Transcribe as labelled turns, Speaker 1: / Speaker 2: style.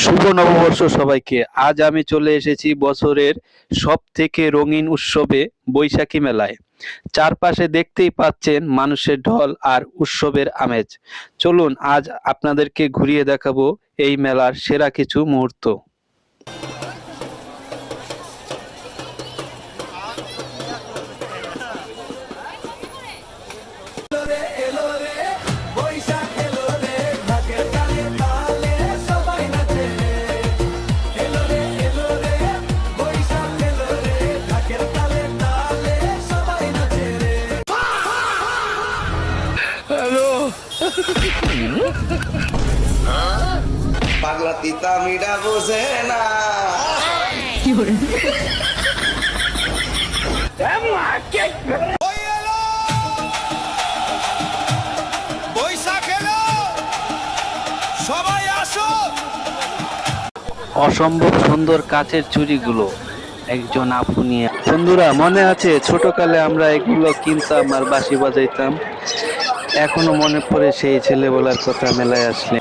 Speaker 1: শুভ নববর্ষ সবাইকে। আজ আমি চলে এসেছি বছরের সবথেকে রঙিন উৎসবে বৈশাখী মেলায়। চারপাশে দেখতেই পাচ্ছেন মানুষের ঢল আর উৎসবের আমেজ। চলুন আজ আপনাদেরকে ঘুরিয়ে দেখাবো এই মেলার সেরা কিছু মুহূর্ত।
Speaker 2: পাগলা তিতা মিডা বোঝে না। বৈশাখ এলো, সবাই আসো।
Speaker 1: অসম্ভব সুন্দর কাচের চুড়িগুলো একজন আপু নিয়ে। বন্ধুরা, মনে আছে ছোটকালে আমরা এগুলো কিনতাম আর বাঁশি বাজাইতাম? এখনো মনে পড়ে সেই ছেলেবেলার কথা মেলায় আসলে।